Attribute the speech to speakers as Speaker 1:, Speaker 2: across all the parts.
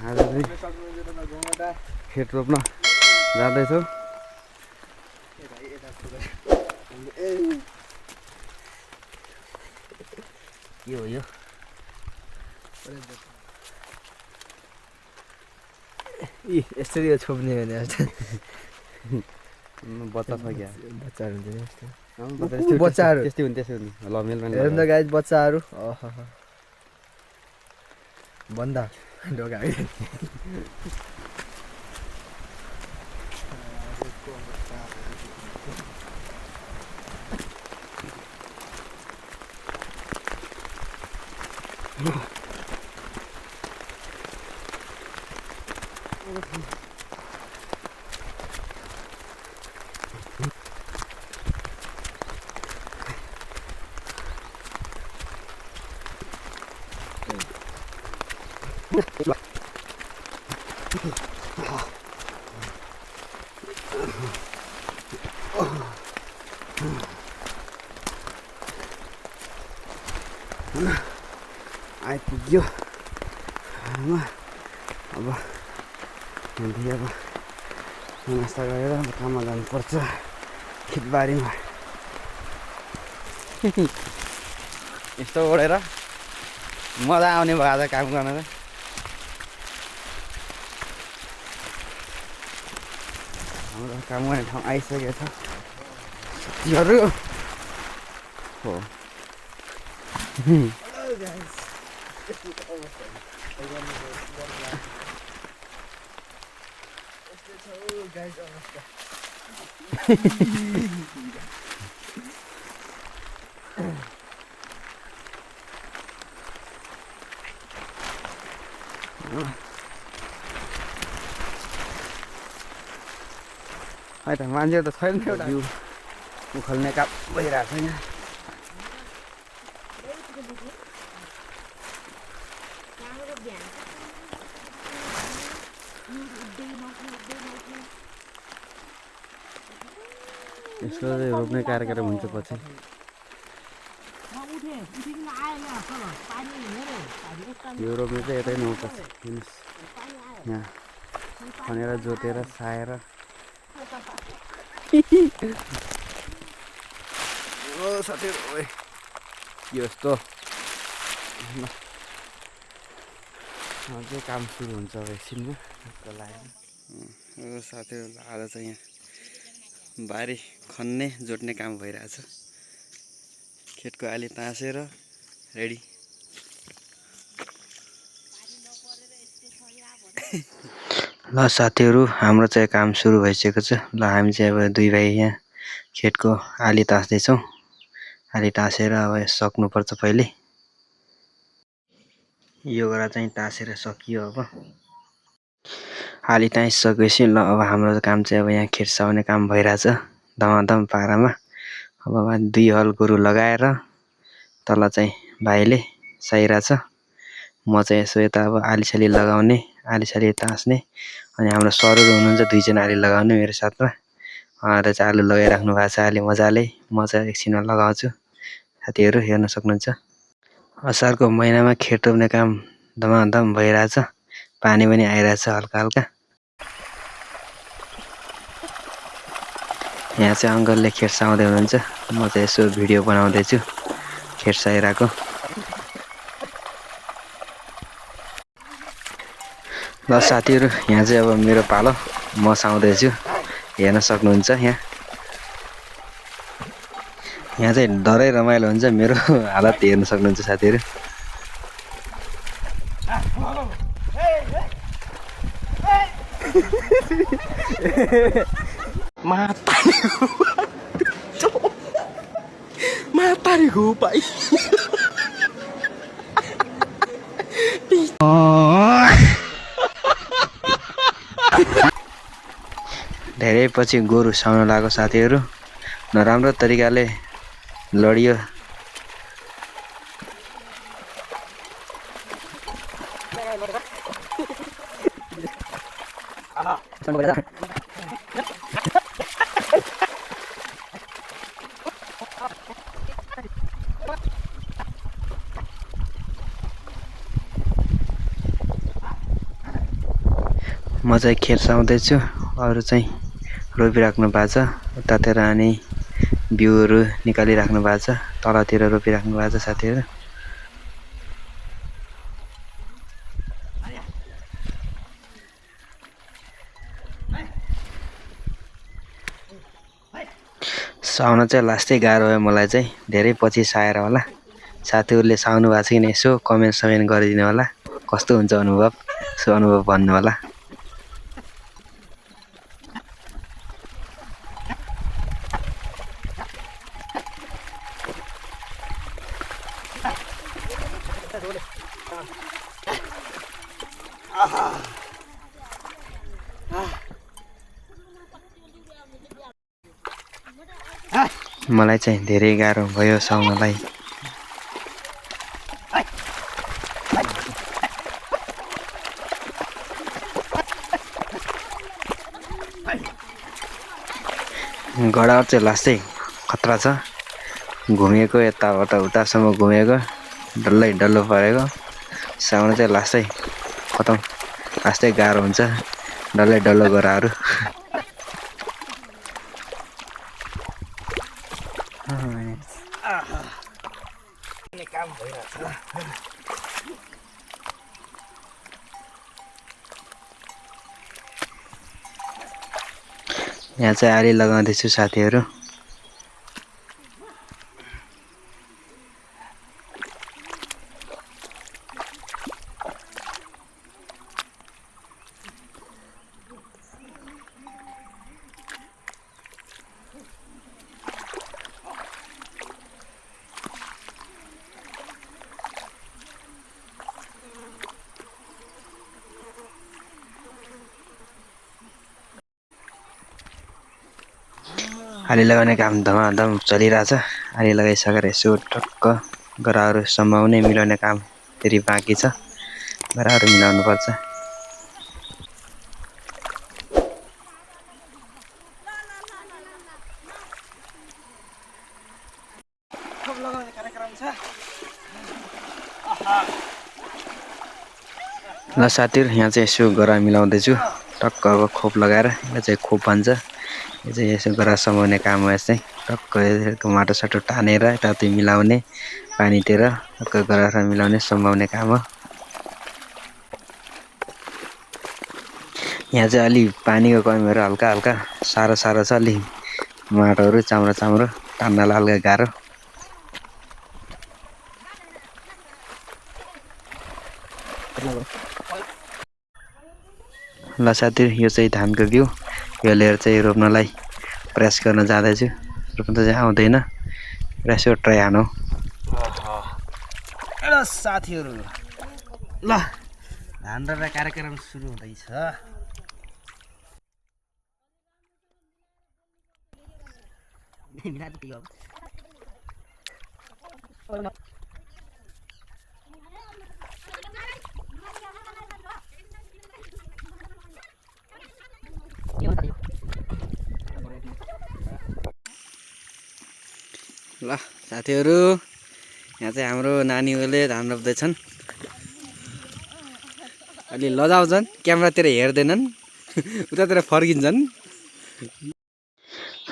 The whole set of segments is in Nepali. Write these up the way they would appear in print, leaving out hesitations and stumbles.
Speaker 1: आज चाहिँ खेत रोप्न जाँदैछौँ। के हो यो?
Speaker 2: यसरी छोप्ने भने
Speaker 1: बच्चा छ क्या?
Speaker 2: बच्चाहरू हुन्छ नि यस्तो।
Speaker 1: बच्चाहरू त्यस्तै हुन् त्यस्तै हुन्। ल मेलमा
Speaker 2: हेर्नु त गाइस बच्चाहरू भन्दा ढोका
Speaker 1: आइपुग्यो। अब नास्ता गरेर काममा जानुपर्छ खेतबारीमा। यस्तो ओढेर मजा आउने भयो आज काम गर्न। हाम्रो काम गर्ने ठाउँ आइसकेको छ साथीहरू। हो है त मान्छे त छैन एउटा जिउ उखाल्ने काम भइरहेको छैन। यसको चाहिँ रोप्ने कार्यक्रम हुन्छ पछि। यो रोप्ने चाहिँ यतै नहुनुपर्छ। हेर्नुहोस् यहाँ खनेर जोतेर साएर ओ साथीहरू ओए यस्तो अझै काम सुरु हुन्छ अब एकछिनमा त्यसको लागि। ओ साथीहरू आज चाहिँ यहाँ बारी खन्ने जोत्ने काम भइरहेछ। खेतको आली तासेर रेडी। ल साथीहरू हाम्रो चाहिँ काम सुरु भइसकेको छ। ल हामी चाहिँ अब दुई भाइ यहाँ खेतको आली तास्दैछौँ। आली तासेर अब सक्नुपर्छ पहिले। यो गरा चाहिँ तासेर सकियो। अब आली तासिसकेपछि ल अब हाम्रो काम चाहिँ अब यहाँ खेत साउने काम भइरहेछ धमाधम पारामा। अब दुई हल गोरु लगाएर तल चाहिँ भाइले साइरहेछ। म चाहिँ यसो यता अब आलीसाली लगाउने आलीसाली तास्ने। अनि हाम्रो सरहरू हुनुहुन्छ दुईजना आली लगाउने मेरो साथमा। उहाँहरूले चाहिँ आलु लगाइराख्नु भएको छ अहिले मजाले। म चाहिँ एकछिनमा लगाउँछु। साथीहरू हेर्न सक्नुहुन्छ असारको महिनामा खेत रोप्ने काम धमाधम भइरहेछ। पानी पनि आइरहेछ हल्का हल्का। यहाँ चाहिँ अङ्कलले खेत साउँदै हुनुहुन्छ। म चाहिँ यसो भिडियो बनाउँदैछु खेत साइरहेको। ल साथीहरू यहाँ चाहिँ अब मेरो पालो म साउँदैछु। हेर्न सक्नुहुन्छ यहाँ चाहिँ डरै रमाइलो हुन्छ। मेरो हालत हेर्न सक्नुहुन्छ साथीहरू। मातारीको उपाय धेरै पछि गोरु साउन लाग्यो साथीहरू। नराम्रो तरिकाले लडियो। म चाहिँ खेर्साउँदैछु, अरू चाहिँ रोपिराख्नु भएको छ। उतातिर अनि बिउहरू निकालिराख्नु भएको छ, तलतिर रोपिराख्नु भएको छ साथीहरू। साउन चाहिँ लास्टै गाह्रो भयो मलाई चाहिँ, धेरै पछि साएर होला। साथीहरूले साउनु भएको छ कि यसो कमेन्ट गरिदिनु होला, कस्तो हुन्छ अनुभव, सो अनुभव भन्नु होला। मलाई चाहिँ धेरै गाह्रो भयो साउनलाई। गडावर चाहिँ लास्टै खतरा छ, घुमेको यताबाट उतासम्म घुमेको, डल्लै डल्लो परेको। साउन चाहिँ लास्टै खतम, लास्टै गाह्रो हुन्छ, डल्लै डल्लो गराहरू। यहाँ चाहिँ आली लगाउँदैछु साथीहरू। आली लगाउने काम धमाधम चलिरहेछ। आली लगाइसकेर यसो टक्क गराहरू सम्माउने मिलाउने काम फेरि बाँकी छ, गराहरू मिलाउनु पर्छ। ल साथीहरू, यहाँ चाहिँ यसो गरा मिलाउँदैछु, टक्क अब खोप लगाएर। यो चाहिँ खोप भन्छ, यो चाहिँ यसो गरा समाउने काम हो। यस्तै टक्क माटोसाटो तानेर यताउति मिलाउने, पानीतिर टक्क गराएर मिलाउने सम्माउने काम हो। यहाँ चाहिँ अलि पानीको कमी भएर हल्का हल्का साह्रो साह्रो छ, अलि माटोहरू चाम्रो चाम्रो तान्नलाई हल्का गाह्रो। ल साथीहरू, यो चाहिँ धानको बिउ, यो लिएर चाहिँ रोप्नलाई प्रयास गर्न जाँदैछु। रोप्न चाहिँ आउँदैन, र यसो ट्राई हानौँ।
Speaker 2: ल साथीहरू, ल धान रोप्ने कार्यक्रम सुरु हुँदैछ।
Speaker 1: ल साथीहरू, यहाँ चाहिँ हाम्रो नानीहरूले धान रोप्दैछन्। अलि लजाउँछन्, क्यामेरातिर हेर्दैनन्, उतातिर फर्किन्छन्।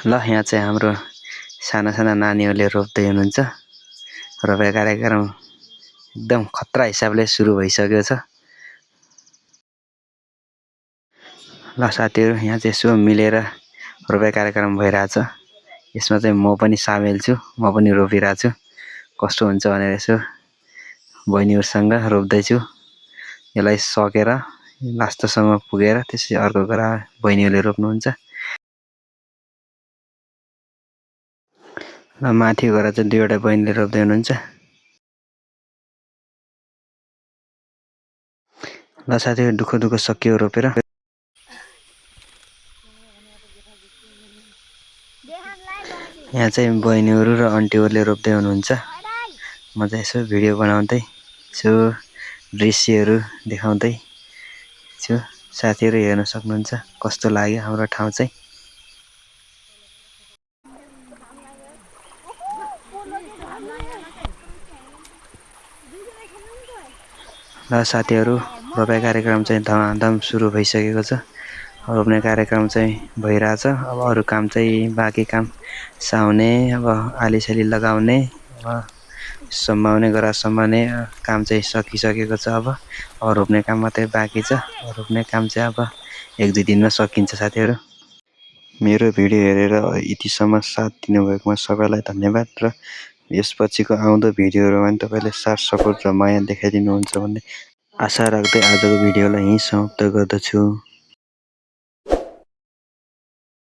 Speaker 1: ल यहाँ चाहिँ हाम्रो साना साना नानीहरूले रोप्दै हुनुहुन्छ। रोपाइ कार्यक्रम एकदम खतरा हिसाबले सुरु भइसकेको छ। ल साथीहरू, यहाँ चाहिँ यसो मिलेर रोपाइ कार्यक्रम भइरहेछ। यसमा चाहिँ म पनि सामेल छु, म पनि रोपिरहेको छु। कस्तो हुन्छ भनेर यसो बहिनीहरूसँग रोप्दैछु। यसलाई सकेर लास्टसम्म पुगेर त्यसपछि अर्को गरा बहिनीहरूले रोप्नुहुन्छ। र माथि गएर चाहिँ दुईवटा बहिनीले रोप्दै हुनुहुन्छ। ल साथीहरू, दुःख दुःख सकियो रोपेर। यहाँ चाहिँ बहिनीहरू र आन्टीहरूले रोप्दै हुनुहुन्छ। म चाहिँ यसो भिडियो बनाउँदै छु, दृश्यहरू देखाउँदै छु। साथीहरू हेर्न सक्नुहुन्छ कस्तो लाग्यो हाम्रो ठाउँ चाहिँ। ल साथीहरू, रोपाइ कार्यक्रम चाहिँ धमाधम सुरु भइसकेको छ। रोप्ने कार्यक्रम चाहिँ भइरहेछ। अब अरू काम चाहिँ बाँकी काम साउने, अब आलीसाली लगाउने, अब सम्माउने गरा सम्माउने काम चाहिँ सकिसकेको छ। अब रोप्ने काम मात्रै बाँकी छ। रोप्ने काम चाहिँ अब 1-2 दिनमा सकिन्छ साथीहरू। मेरो भिडियो हेरेर यतिसम्म साथ दिनुभएकोमा सबैलाई धन्यवाद र यसपछिको आउँदो भिडियोहरूमा पनि तपाईँले साथ सपोर्ट र माया देखाइदिनुहुन्छ भन्ने आशा राख्दै आजको भिडियोलाई यहीँ समाप्त गर्दछु।